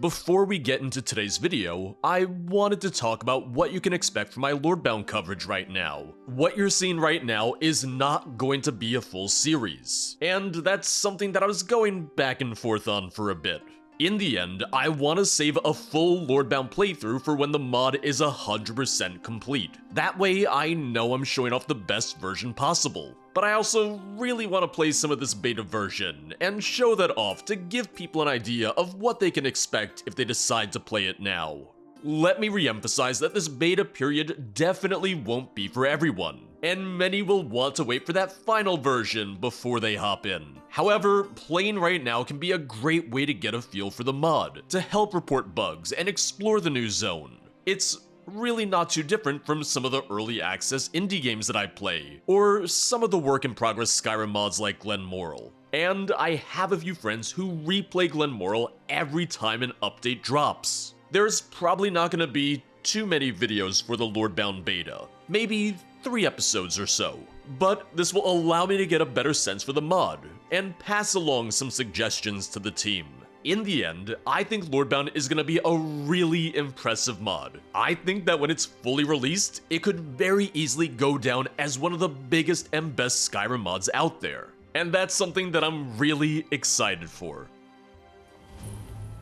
Before we get into today's video, I wanted to talk about what you can expect from my Lordbound coverage right now. What you're seeing right now is not going to be a full series, and that's something that I was going back and forth on for a bit. In the end, I want to save a full Lordbound playthrough for when the mod is 100% complete. That way I know I'm showing off the best version possible. But I also really want to play some of this beta version, and show that off to give people an idea of what they can expect if they decide to play it now. Let me re-emphasize that this beta period definitely won't be for everyone, and many will want to wait for that final version before they hop in. However, playing right now can be a great way to get a feel for the mod, to help report bugs and explore the new zone. It's really not too different from some of the early access indie games that I play, or some of the work in progress Skyrim mods like Glenmoral. And I have a few friends who replay Glenmoral every time an update drops. There's probably not going to be too many videos for the Lordbound beta, maybe 3 episodes or so, but this will allow me to get a better sense for the mod, and pass along some suggestions to the team. In the end, I think Lordbound is going to be a really impressive mod. I think that when it's fully released, it could very easily go down as one of the biggest and best Skyrim mods out there. And that's something that I'm really excited for.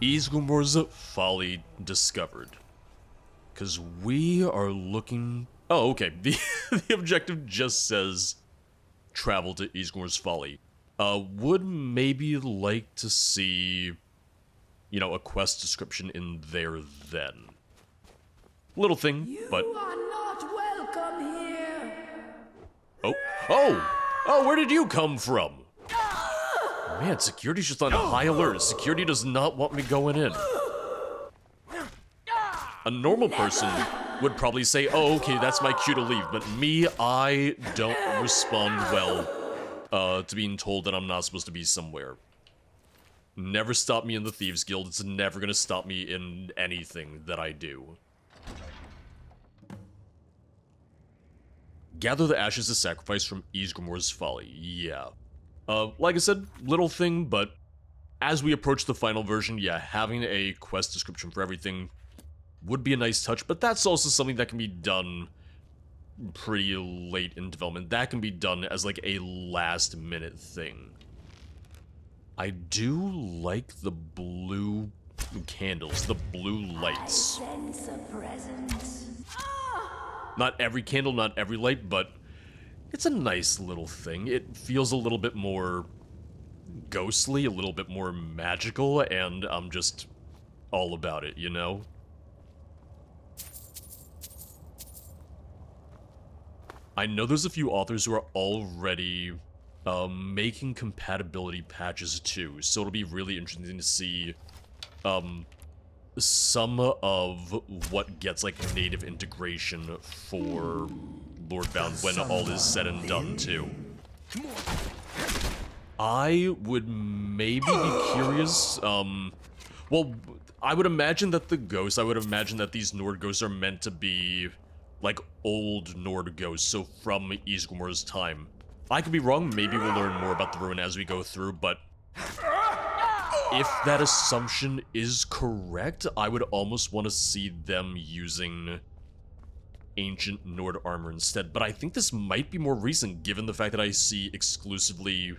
Ysgramor's Folly discovered. Because we are looking... Oh, okay. The objective just says travel to Ysgramor's Folly. Would maybe like to see, a quest description in there then. Little thing, but... You are not welcome here. Oh, where did you come from? Man, security's just on high alert. Security does not want me going in. A normal person would probably say, oh, okay, that's my cue to leave, but me, I don't respond well to being told that I'm not supposed to be somewhere. Never stopped me in the Thieves Guild. It's never gonna stop me in anything that I do. Gather the ashes of sacrifice from Ysgramor's Folly. Yeah. Like I said, little thing, but as we approach the final version, yeah, having a quest description for everything would be a nice touch, but that's also something that can be done pretty late in development. That can be done as like a last minute thing. I do like the blue candles, the blue lights. I sense a presence. Not every candle, not every light, but it's a nice little thing. It feels a little bit more ghostly, a little bit more magical, and I'm just all about it, you know? I know there's a few authors who are already making compatibility patches too, so it'll be really interesting to see some of what gets like native integration for Lordbound when all is said and done too. I would maybe be curious, well, I would imagine that these Nord ghosts are meant to be like old Nord ghosts, so from Ysgramor's time. I could be wrong, maybe we'll learn more about the ruin as we go through, but if that assumption is correct, I would almost want to see them using ancient Nord armor instead, but I think this might be more recent given the fact that I see exclusively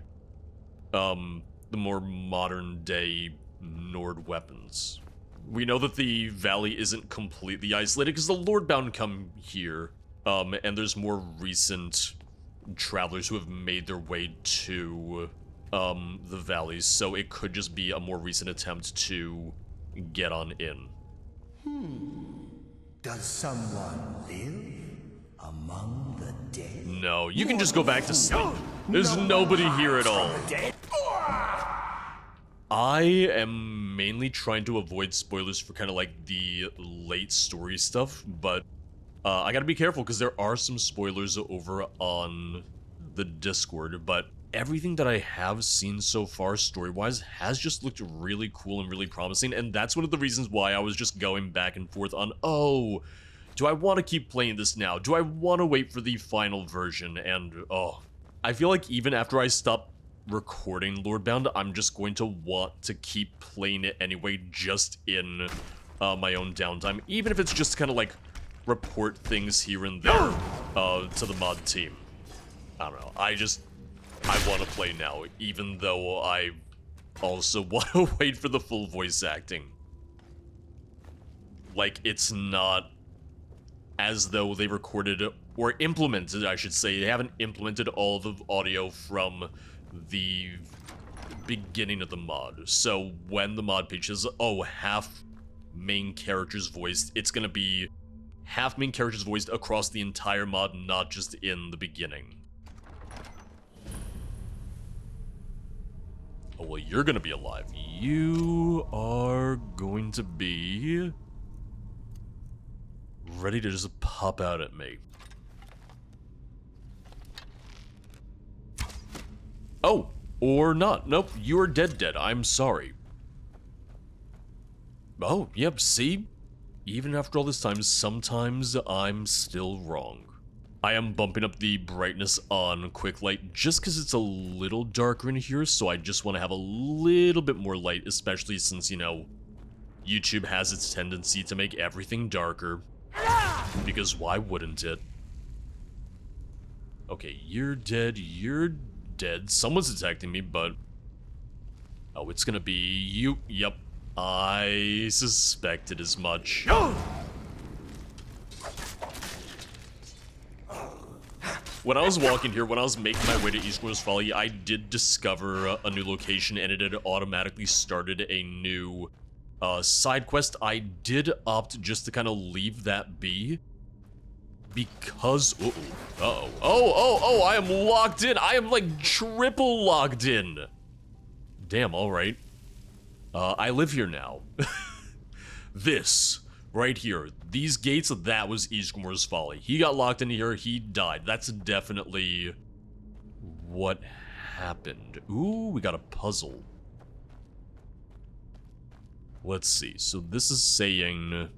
the more modern day Nord weapons. We know that the valley isn't completely isolated because the Lordbound come here, and there's more recent travelers who have made their way to the valleys, so it could just be a more recent attempt to get on in. Does someone live among the dead? No, you can just go back to sleep. There's nobody here at all. I am mainly trying to avoid spoilers for kind of like the late story stuff, but I gotta be careful because there are some spoilers over on the Discord, but everything that I have seen so far story-wise has just looked really cool and really promising, and that's one of the reasons why I was just going back and forth on, oh, do I want to keep playing this now? Do I want to wait for the final version? And, oh, I feel like even after I stop recording Lordbound, I'm just going to want to keep playing it anyway, just in my own downtime, even if it's just kind of like report things here and there to the mod team. I don't know, I want to play now, even though I also want to wait for the full voice acting. Like, it's not as though they recorded, or implemented, I should say, they haven't implemented all the audio from the beginning of the mod. So when the mod page says, oh, half main characters voiced, it's gonna be half main characters voiced across the entire mod, not just in the beginning. Oh, well, you're gonna be alive. You are going to be ready to just pop out at me. Oh, or not. Nope, you are dead. I'm sorry. Oh, yep, see? Even after all this time, sometimes I'm still wrong. I am bumping up the brightness on quick light just because it's a little darker in here, so I just want to have a little bit more light, especially since, you know, YouTube has its tendency to make everything darker. Because why wouldn't it? Okay, you're dead. Someone's attacking me, but... oh, it's gonna be you. Yep, I suspected as much. When I was walking here, when I was making my way to Ysgramor's Folly, I did discover a new location, and it had automatically started a new side quest. I did opt just to kind of leave that be, because oh, I am locked in. I am like triple locked in. Damn, all right. I live here now. This right here, these gates, that was Ysgramor's Folly. He got locked in here, he died. That's definitely what happened. Ooh, we got a puzzle. Let's see, so this is saying...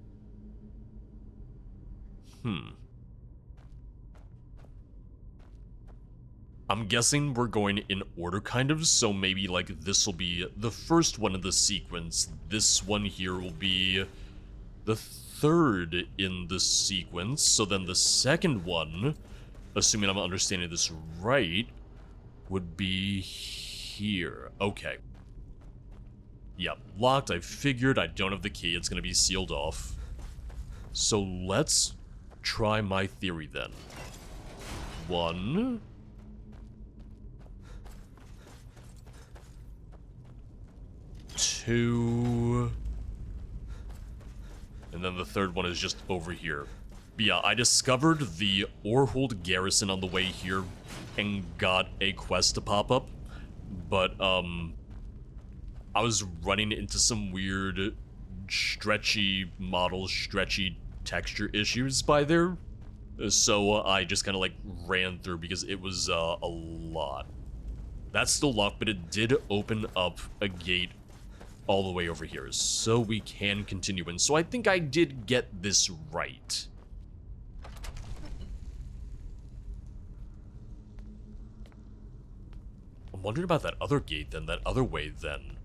I'm guessing we're going in order, kind of, so maybe, like, this will be the first one in the sequence. This one here will be the third in the sequence, so then the second one, assuming I'm understanding this right, would be here. Okay. Yep, locked, I figured. I don't have the key, it's gonna be sealed off. So let's try my theory then. 1... 2... and then the third one is just over here. But yeah, I discovered the Orhold garrison on the way here and got a quest to pop up, but I was running into some weird stretchy texture issues by there, so I just kind of like ran through because it was a lot. That's still locked, but it did open up a gate all the way over here, so we can continue in. So I think I did get this right. I'm wondering about that other gate then, that other way then.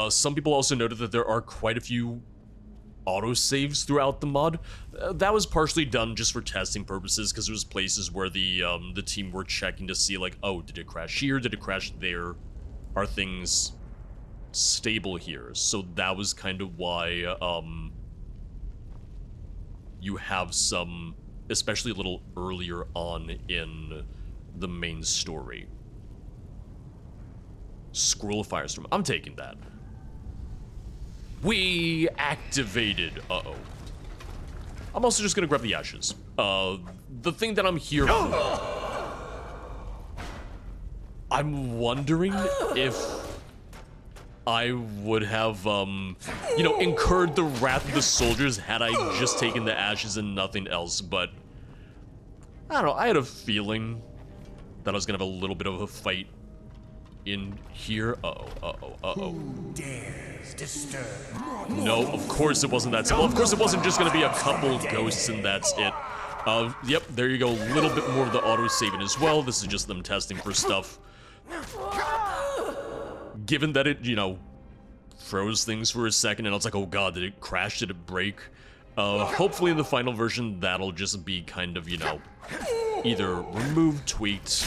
Some people also noted that there are quite a few autosaves throughout the mod. That was partially done just for testing purposes, because there was places where the team were checking to see, like, oh, did it crash here? Did it crash there? Are things stable here? So that was kind of why you have some, especially a little earlier on in the main story. Scroll of Firestorm. I'm taking that. We activated. Uh-oh. I'm also just gonna grab the ashes. The thing that I'm here for. I'm wondering if I would have, you know, incurred the wrath of the soldiers had I just taken the ashes and nothing else, but I don't know, I had a feeling that I was gonna have a little bit of a fight in here. Who dares disturb? No, of course it wasn't that simple. Of course it wasn't just gonna be a couple ghosts and that's it. Yep, there you go, a little bit more of the auto-saving as well. This is just them testing for stuff. Given that it, you know, froze things for a second and I was like, oh god, did it crash, did it break? Hopefully in the final version that'll just be kind of, you know, either removed, tweaked,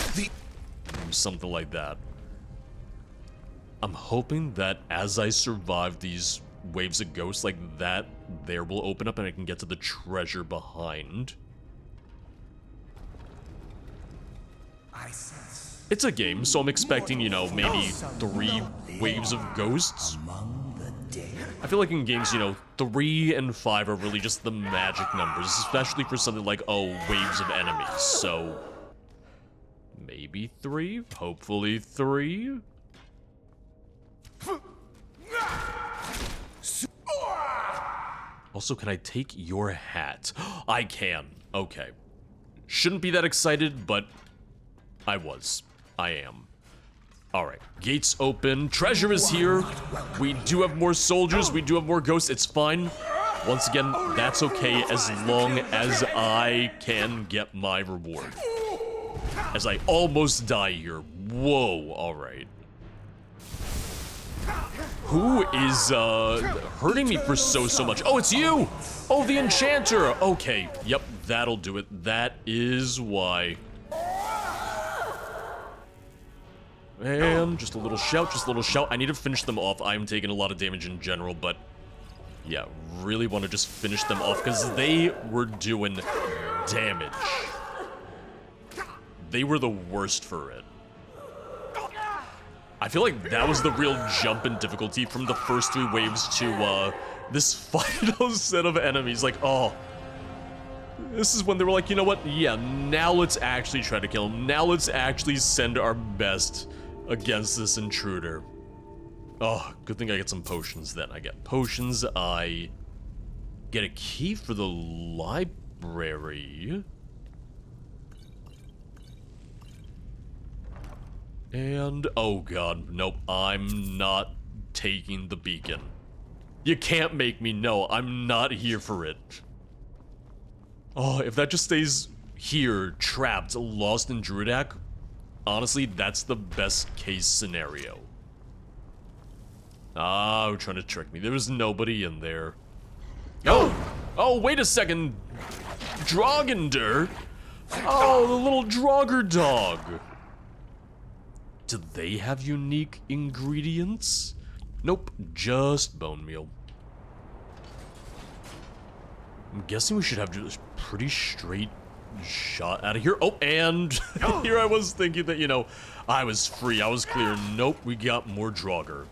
something like that. I'm hoping that as I survive these waves of ghosts like that, there will open up and I can get to the treasure behind. It's a game, so I'm expecting, you know, maybe 3 waves of ghosts. I feel like in games, you know, 3 and 5 are really just the magic numbers, especially for something like, oh, waves of enemies, so... maybe 3? Hopefully 3? Also, can I take your hat? I can. Okay. Shouldn't be that excited, but I was. I am. Alright. Gates open. Treasure is here. We do have more soldiers. We do have more ghosts. It's fine. Once again, that's okay as long as I can get my reward. As I almost die here. Whoa. Alright. Who is, hurting me for so much? Oh, it's you! Oh, the enchanter! Okay, yep, that'll do it. That is why. And just a little shout, just a little shout. I need to finish them off. I'm taking a lot of damage in general, but yeah, really want to just finish them off because they were doing damage. They were the worst for it. I feel like that was the real jump in difficulty from the first 3 waves to, this final set of enemies. Like, oh. This is when they were like, you know what? Yeah, now let's actually try to kill him. Now let's actually send our best against this intruder. Oh, good thing I get some potions then. I get potions, I get a key for the library. And, oh god, nope, I'm not taking the beacon. You can't make me know, I'm not here for it. Oh, if that just stays here, trapped, lost in Druidak, honestly, that's the best case scenario. Ah, trying to trick me, there was nobody in there. Oh! Oh, wait a second! Drogender? Oh, the little Draugr dog! Do they have unique ingredients? Nope, just bone meal. I'm guessing we should have just pretty straight shot out of here. Oh, and here I was thinking that, you know, I was free, I was clear. Nope, we got more Draugr.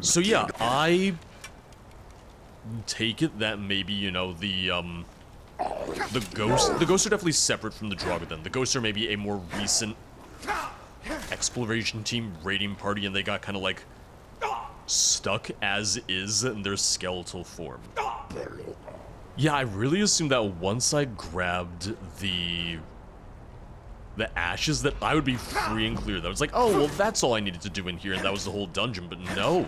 So yeah, I take it that maybe, you know, the ghosts are definitely separate from the Draugr then. The ghosts are maybe a more recent exploration team raiding party and they got kind of like stuck as is in their skeletal form. Yeah, I really assumed that once I grabbed the ashes that I would be free and clear. That was like, oh, well, that's all I needed to do in here and that was the whole dungeon, but no.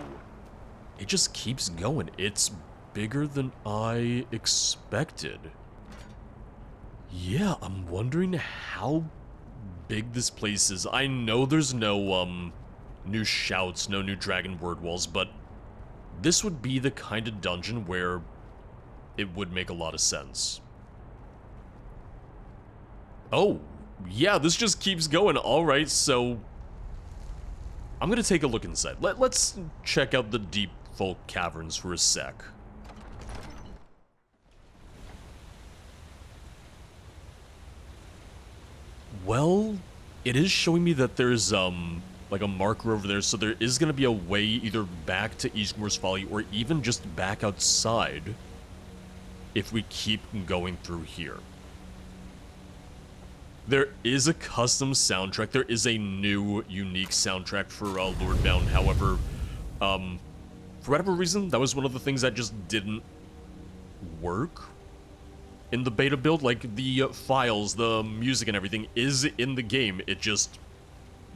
It just keeps going. It's bigger than I expected. Yeah, I'm wondering how big this place is. I know there's no, new shouts, no new dragon word walls, but this would be the kind of dungeon where it would make a lot of sense. Oh, yeah, this just keeps going. Alright, so I'm gonna take a look inside. Let's check out the Deepfolk caverns for a sec. Well, it is showing me that there's, like a marker over there, so there is gonna be a way either back to Ysgramor's Folly or even just back outside if we keep going through here. There is a custom soundtrack. There is a new, unique soundtrack for Lordbound. However, for whatever reason, that was one of the things that just didn't work in the beta build. Like, the files, the music and everything is in the game. It just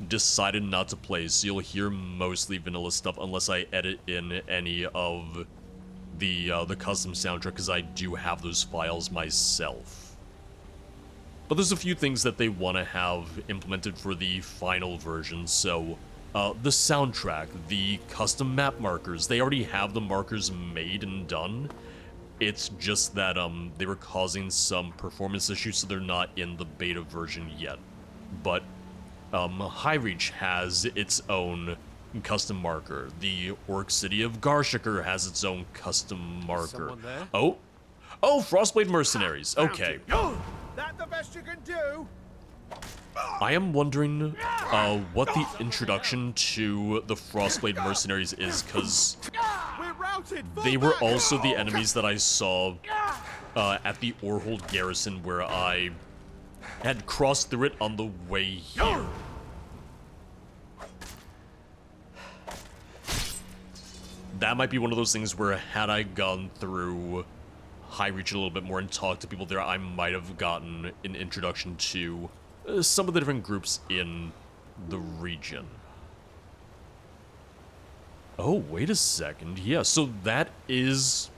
decided not to play, so you'll hear mostly vanilla stuff unless I edit in any of the custom soundtrack, because I do have those files myself. But there's a few things that they want to have implemented for the final version, so the soundtrack, the custom map markers, they already have the markers made and done. It's just that they were causing some performance issues, so they're not in the beta version yet. But Highreach has its own custom marker. The Orc City of Garshikr has its own custom marker. Someone there? Oh, Frostblade Mercenaries. Okay. That the best you can do? I am wondering what the introduction to the Frostblade Mercenaries is, because We're routed. they were also the enemies that I saw at the Orhold garrison, where I had crossed through it on the way here. That might be one of those things where, had I gone through Highreach a little bit more and talked to people there, I might have gotten an introduction to some of the different groups in the region. Oh, wait a second. Yeah, so that is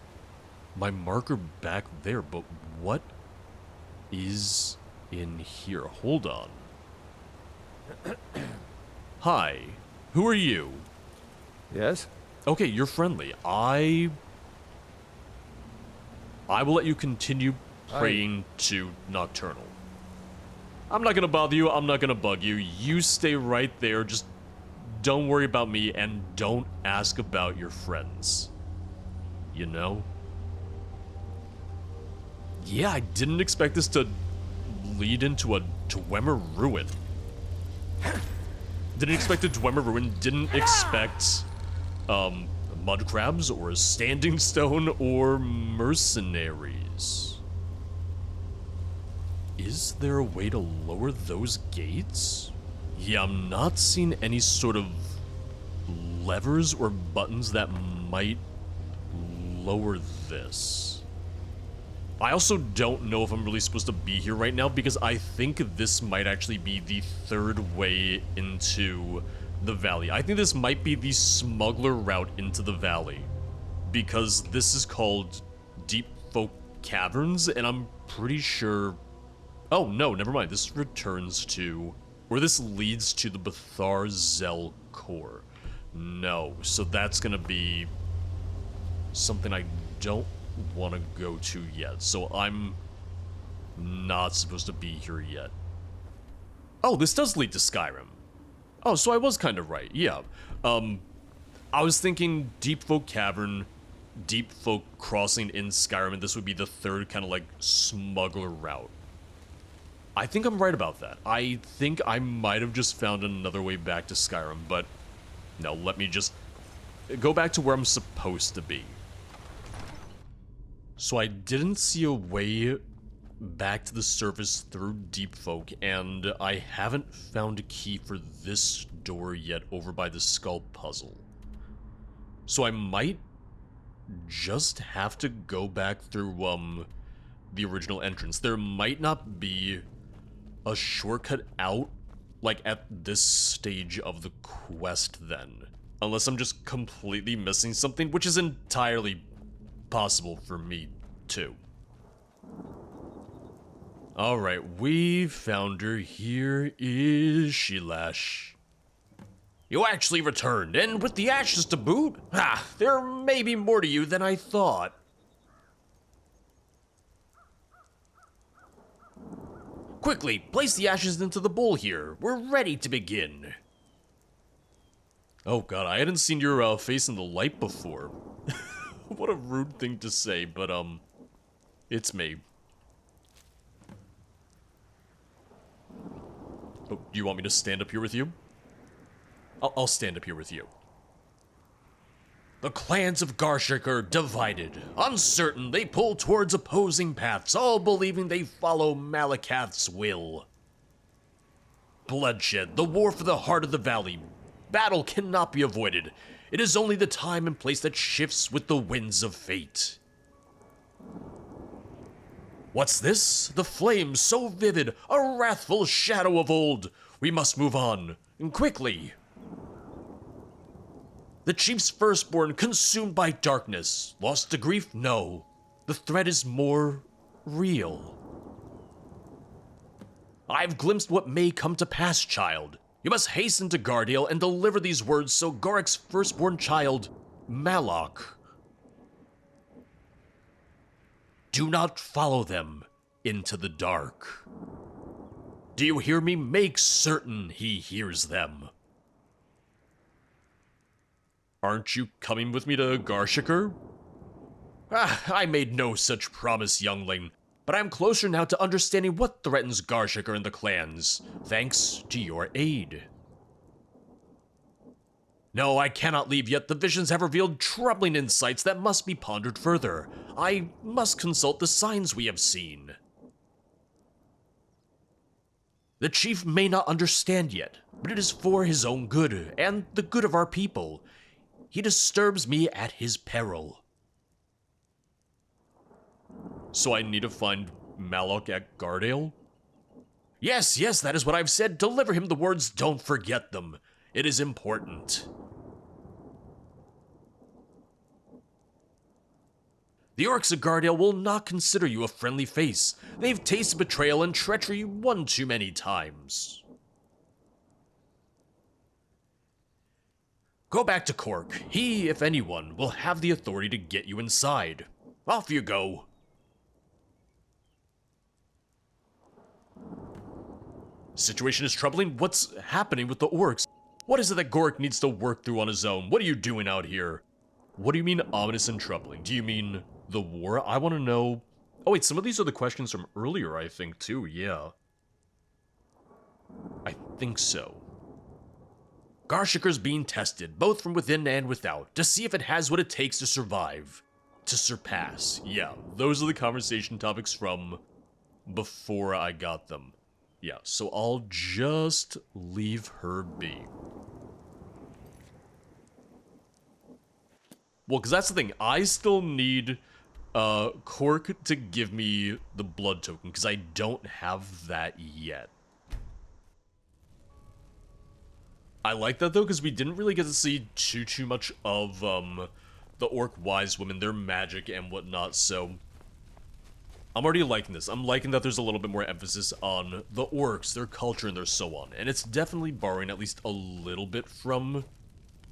my marker back there, but what is in here? Hold on. Hi, who are you? Yes? Okay, you're friendly. I will let you continue praying to Nocturnal. I'm not gonna bother you, I'm not gonna bug you. You stay right there, just don't worry about me and don't ask about your friends. You know? Yeah, I didn't expect this to lead into a Dwemer ruin. Didn't expect a Dwemer ruin, didn't expect mud crabs or a standing stone or mercenaries. Is there a way to lower those gates? Yeah, I'm not seeing any sort of levers or buttons that might lower this. I also don't know if I'm really supposed to be here right now, because I think this might actually be the third way into the valley. I think this might be the smuggler route into the valley, because this is called Deepfolk Caverns, and I'm pretty sure... Oh, no, never mind. This returns to... Or this leads to the Bethar Zel core. No, so that's gonna be something I don't want to go to yet, so I'm not supposed to be here yet. Oh, this does lead to Skyrim. Oh, so I was kind of right, yeah. I was thinking Deepfolk Cavern, Deepfolk Crossing in Skyrim, and this would be the third kind of like smuggler route. I think I'm right about that. I think I might have just found another way back to Skyrim, but no, let me just go back to where I'm supposed to be. So I didn't see a way back to the surface through Deepfolk, and I haven't found a key for this door yet over by the skull puzzle. So I might just have to go back through the original entrance. There might not be a shortcut out like at this stage of the quest then, unless I'm just completely missing something, which is entirely possible for me too. Alright, we found her. Here is Shelash. You actually returned, and with the ashes to boot? There may be more to you than I thought. Quickly, place the ashes into the bowl here. We're ready to begin. Oh god, I hadn't seen your face in the light before. What a rude thing to say, but it's me. Oh, do you want me to stand up here with you? I'll stand up here with you. The clans of Garshik are divided. Uncertain, they pull towards opposing paths, all believing they follow Malakath's will. Bloodshed, the war for the heart of the valley. Battle cannot be avoided. It is only the time and place that shifts with the winds of fate. What's this? The flame so vivid, a wrathful shadow of old. We must move on, and quickly. The chief's firstborn consumed by darkness. Lost to grief? No. The threat is more real. I've glimpsed what may come to pass, child. You must hasten to Gardale and deliver these words so Garrick's firstborn child, Malok. Do not follow them into the dark. Do you hear me? Make certain he hears them. Aren't you coming with me to Garshikr? I made no such promise, youngling, but I am closer now to understanding what threatens Garshikr and the clans, thanks to your aid. No, I cannot leave yet. The visions have revealed troubling insights that must be pondered further. I must consult the signs we have seen. The chief may not understand yet, but it is for his own good, and the good of our people. He disturbs me at his peril. So I need to find Malok at Gardale? Yes, that is what I've said. Deliver him the words, don't forget them. It is important. The orcs of Gardale will not consider you a friendly face. They've tasted betrayal and treachery one too many times. Go back to Khork. He, if anyone, will have the authority to get you inside. Off you go. Situation is troubling. What's happening with the orcs? What is it that Khork needs to work through on his own? What are you doing out here? What do you mean ominous and troubling? Do you mean the war? I want to know. Oh wait, some of these are the questions from earlier, I think, too. Yeah. I think so. Garshikr's being tested, both from within and without, to see if it has what it takes to survive. To surpass. Yeah, those are the conversation topics from before I got them. Yeah, so I'll just leave her be. Well, because that's the thing. I still need Khork to give me the blood token, because I don't have that yet. I like that, though, because we didn't really get to see too much of the orc wise women, their magic and whatnot, so I'm already liking this. I'm liking that there's a little bit more emphasis on the orcs, their culture, and their so on. And it's definitely borrowing at least a little bit from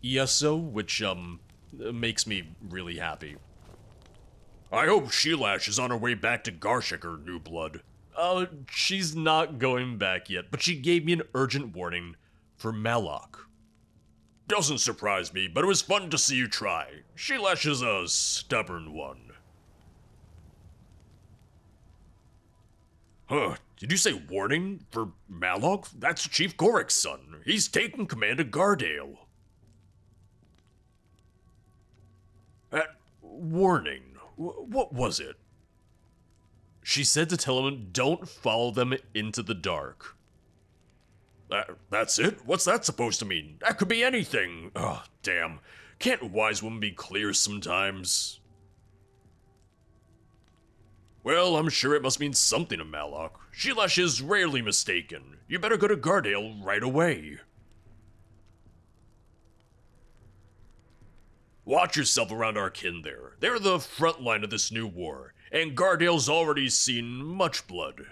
ESO, which makes me really happy. I hope Shelash is on her way back to Garshikr, new blood. She's not going back yet, but she gave me an urgent warning for Malok. Doesn't surprise me, but it was fun to see you try. Shelash is a stubborn one. Huh, did you say warning for Malok? That's Chief Khork's son. He's taking command of Gardale. Warning? What was it? She said to tell him, don't follow them into the dark. That's it? What's that supposed to mean? That could be anything. Oh, damn. Can't wise women be clear sometimes? Well, I'm sure it must mean something to Malok. Shelash is rarely mistaken. You better go to Gardale right away. Watch yourself around our kin there. They're the front line of this new war, and Gardale's already seen much blood.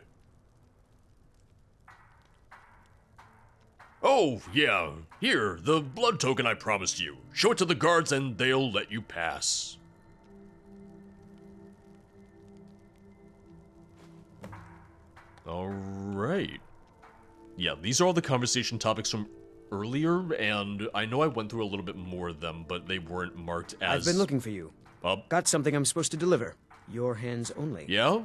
Oh, yeah. Here, the blood token I promised you. Show it to the guards and they'll let you pass. Alright. Yeah, these are all the conversation topics from earlier, and I know I went through a little bit more of them, but they weren't marked as... I've been looking for you. Got something I'm supposed to deliver. Your hands only. Yeah?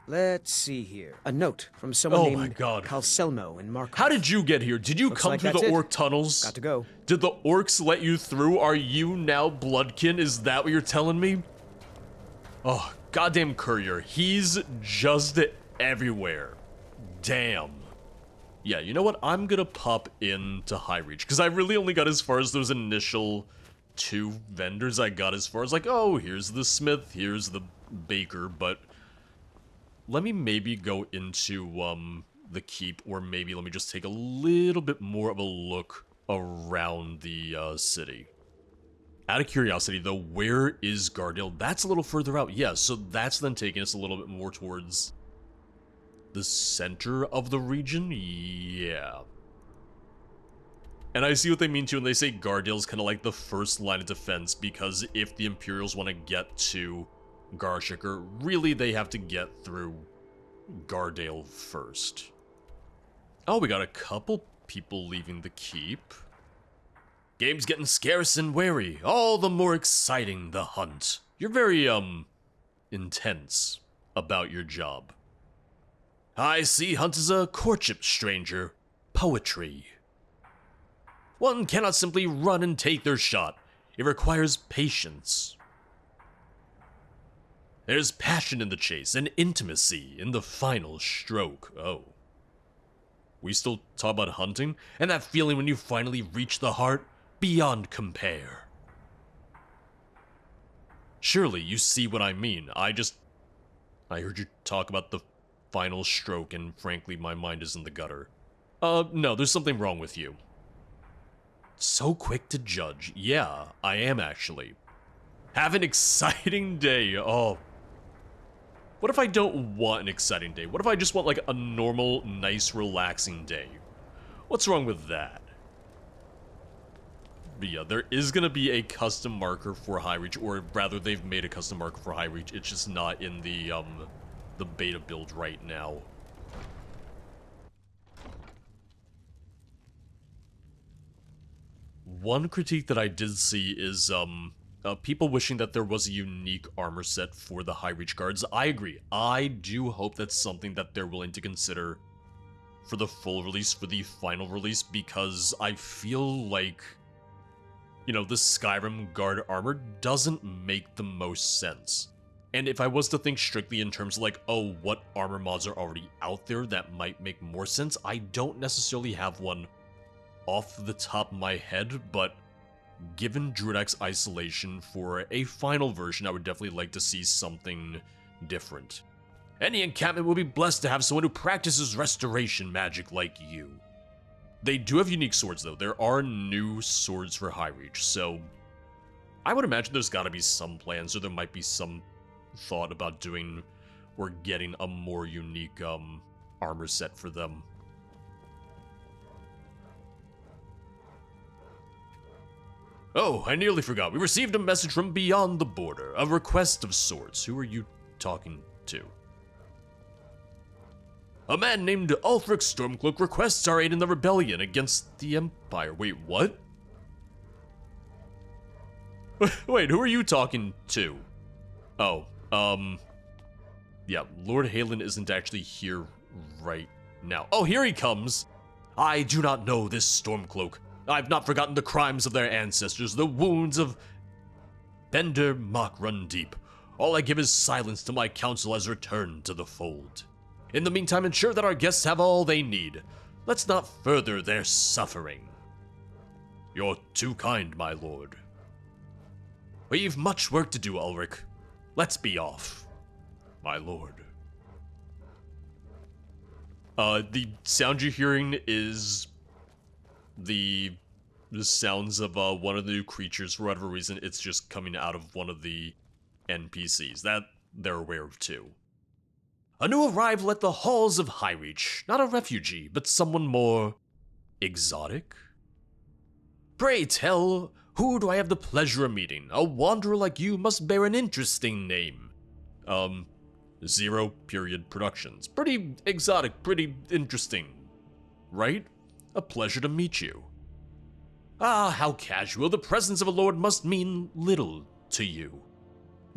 Let's see here. A note from someone named my God. Calselmo in Markov. How did you get here? Did you Looks come like through that's the it. orc tunnels? Got to go. Did the orcs let you through? Are you now bloodkin? Is that what you're telling me? Oh, goddamn courier. He's just everywhere. Damn. Yeah, you know what? I'm gonna pop into Highreach, because I really only got as far as those initial 2 vendors. I got as far as like, oh, here's the smith, here's the baker, but let me maybe go into the keep, or maybe let me just take a little bit more of a look around the city. Out of curiosity, though, where is Gardale? That's a little further out. Yeah, so that's then taking us a little bit more towards the center of the region? Yeah. And I see what they mean too when they say Gardale's kind of like the first line of defense, because if the Imperials want to get to Garshikr, really they have to get through Gardale first. Oh, we got a couple people leaving the keep. Game's getting scarce and wary, all the more exciting the hunt. You're very, intense about your job. I see hunt is a courtship, stranger. Poetry. One cannot simply run and take their shot. It requires patience. There's passion in the chase and intimacy in the final stroke. Oh. We still talk about hunting? And that feeling when you finally reach the heart? Beyond compare. Surely you see what I mean. I heard you talk about the final stroke, and frankly my mind is in the gutter. No, there's something wrong with you. So quick to judge. Yeah, I am actually. Have an exciting day. Oh. What if I don't want an exciting day? What if I just want like a normal, nice, relaxing day? What's wrong with that? But yeah, there is gonna be a custom marker for Highreach, or rather they've made a custom marker for Highreach. It's just not in the beta build right now. One critique that I did see is, people wishing that there was a unique armor set for the Highreach guards. I agree. I do hope that's something that they're willing to consider for the full release, for the final release, because I feel like, you know, the Skyrim guard armor doesn't make the most sense. And if I was to think strictly in terms of like, oh, what armor mods are already out there that might make more sense, I don't necessarily have one off the top of my head, but given Druidak's isolation for a final version, I would definitely like to see something different. Any encampment will be blessed to have someone who practices restoration magic like you. They do have unique swords though. There are new swords for Highreach, so I would imagine there's gotta be some plans, or there might be some thought about doing or getting a more unique armor set for them. Oh, I nearly forgot. We received a message from beyond the border. A request of sorts. Who are you talking to? A man named Ulfric Stormcloak requests our aid in the rebellion against the Empire. Wait, what? Wait, who are you talking to? Oh, yeah, Lord Haelan isn't actually here right now. Oh, here he comes! I do not know this Stormcloak. I've not forgotten the crimes of their ancestors, the wounds of Bender Mock Run Deep. All I give is silence till my council has returned to the fold. In the meantime, ensure that our guests have all they need. Let's not further their suffering. You're too kind, my lord. We've much work to do, Ulrich. Let's be off, my lord. The sound you're hearing is the sounds of one of the new creatures. For whatever reason, it's just coming out of one of the NPCs. That they're aware of too. A new arrival at the halls of Highreach. Not a refugee, but someone more exotic? Pray tell, who do I have the pleasure of meeting? A wanderer like you must bear an interesting name. Zero Period Productions. Pretty exotic, pretty interesting, right? A pleasure to meet you. Ah, how casual. The presence of a lord must mean little to you.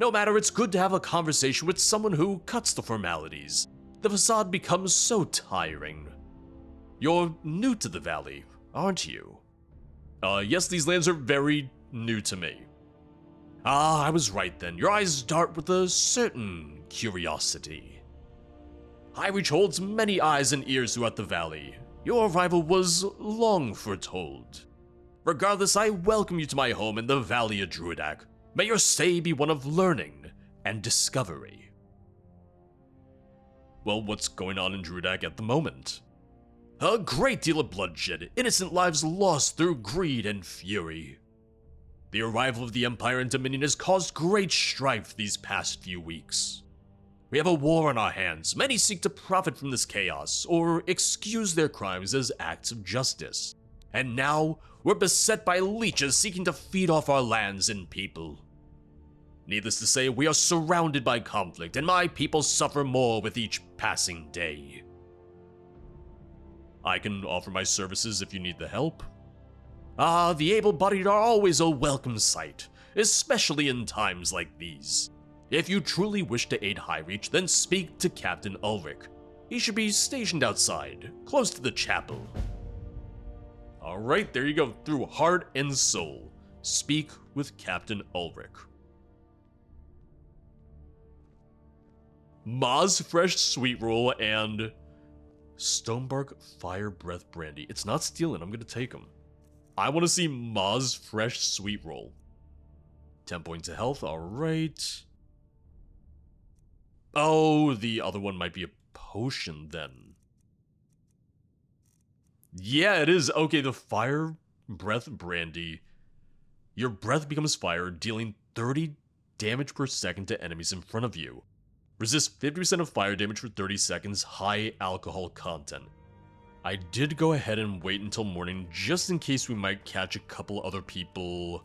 No matter, it's good to have a conversation with someone who cuts the formalities. The facade becomes so tiring. You're new to the valley, aren't you? Yes, these lands are very new to me. Ah, I was right then. Your eyes dart with a certain curiosity. Highreach holds many eyes and ears throughout the valley. Your arrival was long foretold. Regardless, I welcome you to my home in the Valley of Druidak. May your stay be one of learning and discovery. Well, what's going on in Druidak at the moment? A great deal of bloodshed, innocent lives lost through greed and fury. The arrival of the Empire and Dominion has caused great strife these past few weeks. We have a war on our hands. Many seek to profit from this chaos, or excuse their crimes as acts of justice. And now, we're beset by leeches seeking to feed off our lands and people. Needless to say, we are surrounded by conflict, and my people suffer more with each passing day. I can offer my services if you need the help. The able-bodied are always a welcome sight, especially in times like these. If you truly wish to aid Highreach, then speak to Captain Ulrich. He should be stationed outside, close to the chapel. Alright, there you go, through heart and soul. Speak with Captain Ulrich. Ma's Fresh Sweet Roll and Stonebark Fire Breath Brandy. It's not stealing, I'm gonna take them. I want to see Ma's Fresh Sweet Roll. 10 points of health, alright. Oh, the other one might be a potion then. Yeah, it is. Okay, the Fire Breath Brandy. Your breath becomes fire, dealing 30 damage per second to enemies in front of you. Resist 50% of fire damage for 30 seconds, high alcohol content. I did go ahead and wait until morning just in case we might catch a couple other people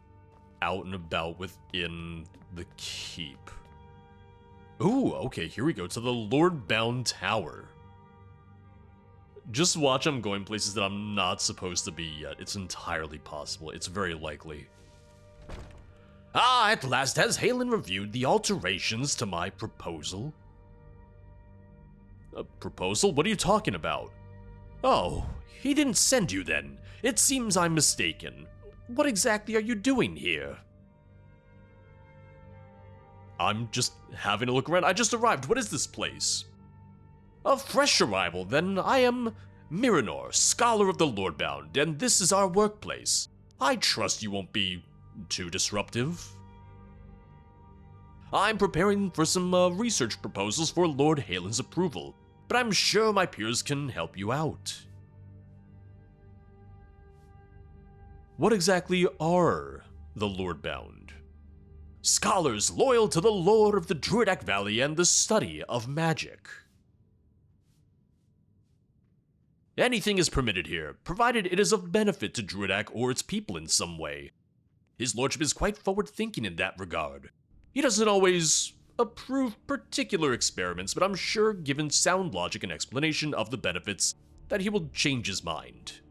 out and about within the keep. Ooh, okay, here we go to the Lordbound Tower. Just watch, I'm going places that I'm not supposed to be yet. It's entirely possible. It's very likely. At last has Haelan reviewed the alterations to my proposal. A proposal? What are you talking about? Oh, he didn't send you then. It seems I'm mistaken. What exactly are you doing here? I'm just having a look around. I just arrived. What is this place? A fresh arrival, then. I am Miranor, Scholar of the Lordbound, and this is our workplace. I trust you won't be too disruptive. I'm preparing for some research proposals for Lord Haelan's approval, but I'm sure my peers can help you out. What exactly are the Lordbound? Scholars loyal to the lore of the Druidic Valley and the study of magic. Anything is permitted here, provided it is of benefit to Druidic or its people in some way. His lordship is quite forward-thinking in that regard. He doesn't always approve particular experiments, but I'm sure given sound logic and explanation of the benefits, that he will change his mind.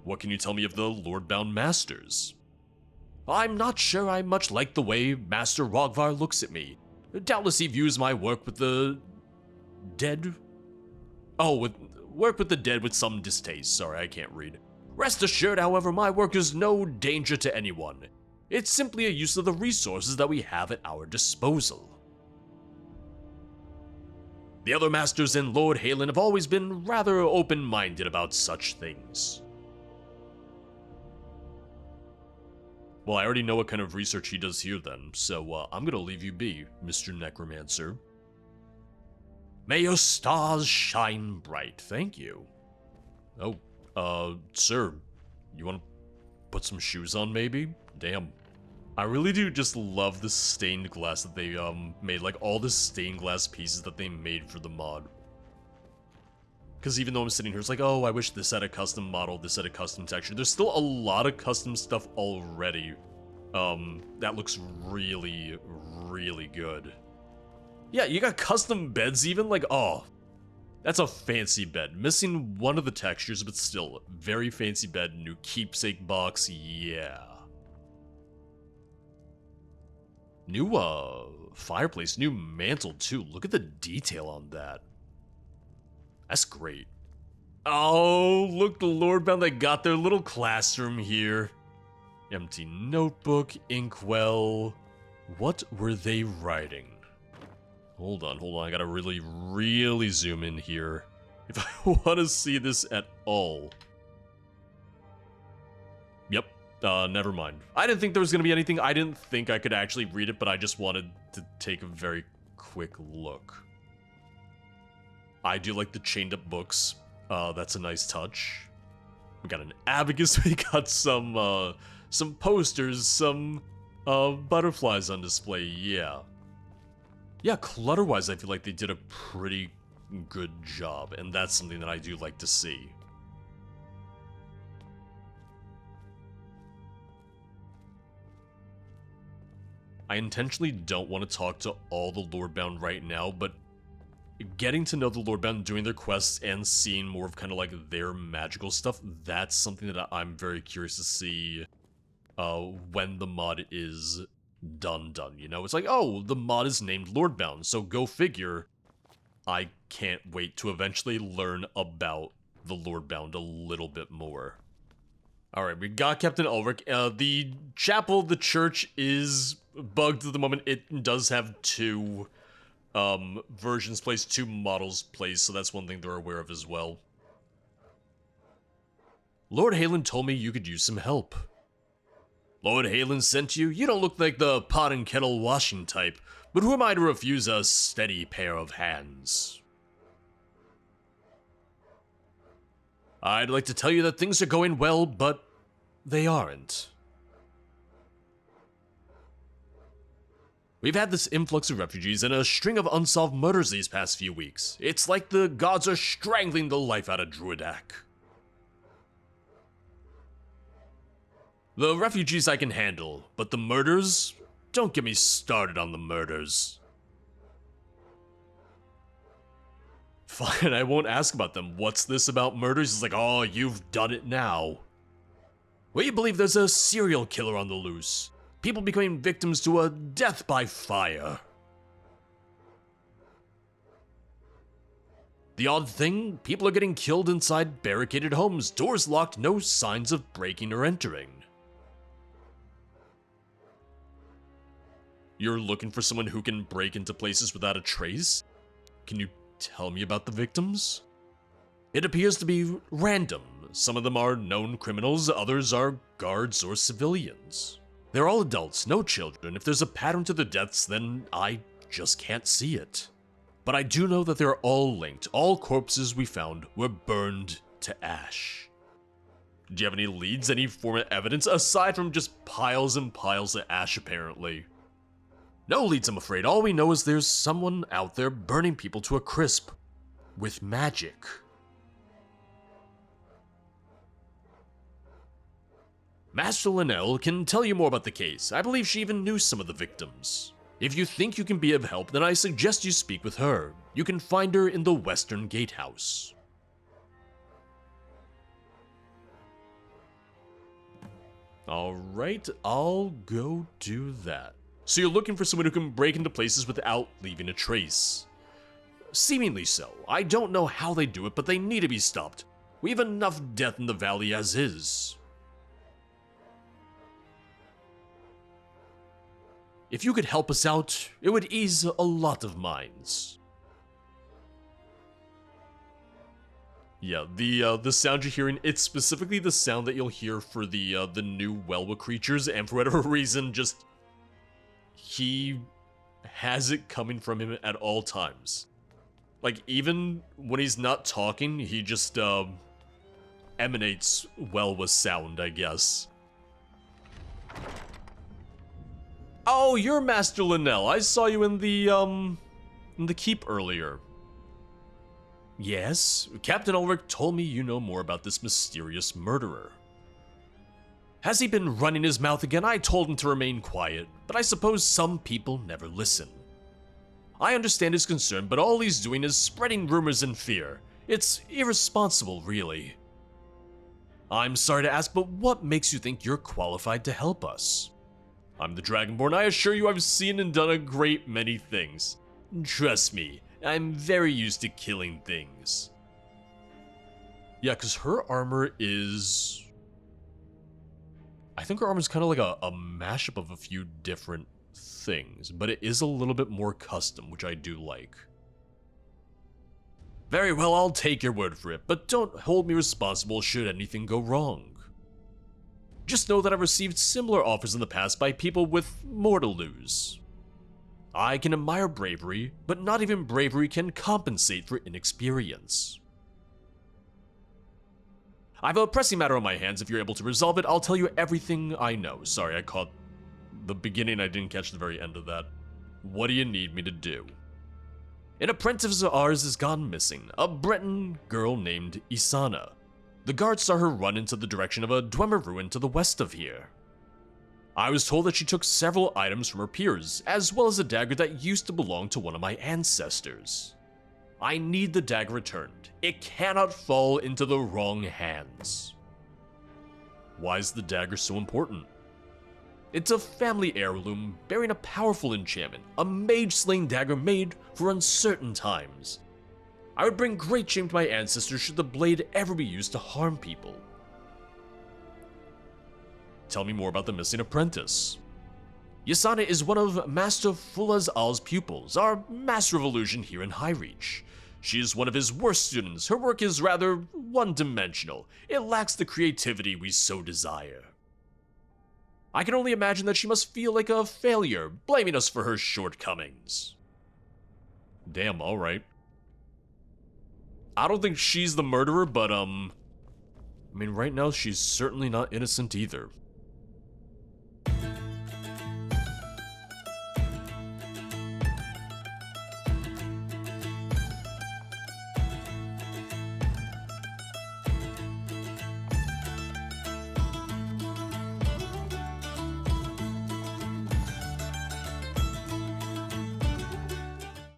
What can you tell me of the Lordbound Masters? I'm not sure I much like the way Master Rogvar looks at me. Doubtless he views my work with the dead? Work with the dead with some distaste. Sorry, I can't read. Rest assured, however, my work is no danger to anyone. It's simply a use of the resources that we have at our disposal. The other masters and Lord Haelan have always been rather open-minded about such things. Well, I already know what kind of research he does here then, so I'm gonna leave you be, Mr. Necromancer. May your stars shine bright, thank you. Oh, sir, you wanna put some shoes on maybe? Damn. I really do just love the stained glass that they made, like all the stained glass pieces that they made for the mod. Because even though I'm sitting here, it's like, oh, I wish this had a custom model, this had a custom texture. There's still a lot of custom stuff already. That looks really, really good. Yeah, you got custom beds even, like, oh. That's a fancy bed. Missing one of the textures, but still, very fancy bed, new keepsake box, yeah. New, fireplace, new mantle too. Look at the detail on that. That's great. Oh, look, the Lordbound, they got their little classroom here. Empty notebook, inkwell. What were they writing? Hold on, I gotta really, really zoom in here if I want to see this at all. Yep, never mind. I didn't think there was gonna be anything. I didn't think I could actually read it, but I just wanted to take a very quick look. I do like the chained up books. That's a nice touch. We got an abacus, we got some posters, some Butterflies on display, yeah. Yeah, clutter-wise, I feel like they did a pretty good job, and that's something that I do like to see. I intentionally don't want to talk to all the Lordbound right now, but getting to know the Lordbound, doing their quests, and seeing more of kind of like their magical stuff, that's something that I'm very curious to see when the mod is done, you know? It's like, oh, the mod is named Lordbound, so go figure. I can't wait to eventually learn about the Lordbound a little bit more. Alright, we got Captain Ulrich. The chapel, the church, is bugged at the moment. It does have two versions placed, two models placed, so that's one thing they're aware of as well. Lord Haelan told me you could use some help. Lord Haelan sent you? You don't look like the pot and kettle washing type, but who am I to refuse a steady pair of hands? I'd like to tell you that things are going well, but they aren't. We've had this influx of refugees and a string of unsolved murders these past few weeks. It's like the gods are strangling the life out of Druidak. The refugees I can handle, but the murders? Don't get me started on the murders. Fine, I won't ask about them. What's this about murders? It's like, oh, you've done it now. We believe there's a serial killer on the loose. People becoming victims to a death by fire. The odd thing, people are getting killed inside barricaded homes, doors locked, no signs of breaking or entering. You're looking for someone who can break into places without a trace? Can you tell me about the victims? It appears to be random. Some of them are known criminals, others are guards or civilians. They're all adults, no children. If there's a pattern to the deaths, then I just can't see it. But I do know that they're all linked. All corpses we found were burned to ash. Do you have any leads, any form of evidence, aside from just piles and piles of ash, apparently? No leads, I'm afraid. All we know is there's someone out there burning people to a crisp. With magic. Master Linnell can tell you more about the case. I believe she even knew some of the victims. If you think you can be of help, then I suggest you speak with her. You can find her in the Western Gatehouse. Alright, I'll go do that. So you're looking for someone who can break into places without leaving a trace. Seemingly so. I don't know how they do it, but they need to be stopped. We have enough death in the valley as is. If you could help us out, it would ease a lot of minds. Yeah, the sound you're hearing, it's specifically the sound that you'll hear for the new Welwa creatures, and for whatever reason, just he has it coming from him at all times. Like, even when he's not talking, he just emanates Welwa sound, I guess. Oh, you're Master Linnell. I saw you in the keep earlier. Yes, Captain Ulrich told me you know more about this mysterious murderer. Has he been running his mouth again? I told him to remain quiet, but I suppose some people never listen. I understand his concern, but all he's doing is spreading rumors and fear. It's irresponsible, really. I'm sorry to ask, but what makes you think you're qualified to help us? I'm the Dragonborn. I assure you I've seen and done a great many things. Trust me, I'm very used to killing things. Yeah, because her armor is... I think her armor is kind of like a mashup of a few different things, but it is a little bit more custom, which I do like. Very well, I'll take your word for it, but don't hold me responsible should anything go wrong. Just know that I've received similar offers in the past by people with more to lose. I can admire bravery, but not even bravery can compensate for inexperience. I have a pressing matter on my hands. If you're able to resolve it, I'll tell you everything I know. Sorry, I caught The beginning, I didn't catch the very end of that. What do you need me to do? An apprentice of ours has gone missing, a Breton girl named Ysanna. The guards saw her run into the direction of a Dwemer ruin to the west of here. I was told that she took several items from her peers, as well as a dagger that used to belong to one of my ancestors. I need the dagger returned. It cannot fall into the wrong hands. Why is the dagger so important? It's a family heirloom bearing a powerful enchantment, a mage-slaying dagger made for uncertain times. I would bring great shame to my ancestors should the blade ever be used to harm people. Tell me more about the missing apprentice. Ysanna is one of Master Fulazal's pupils, our Master of Illusion here in Highreach. She is one of his worst students. Her work is rather one-dimensional. It lacks the creativity we so desire. I can only imagine that she must feel like a failure, blaming us for her shortcomings. Damn, alright. I don't think she's the murderer, but I mean, right now she's certainly not innocent either.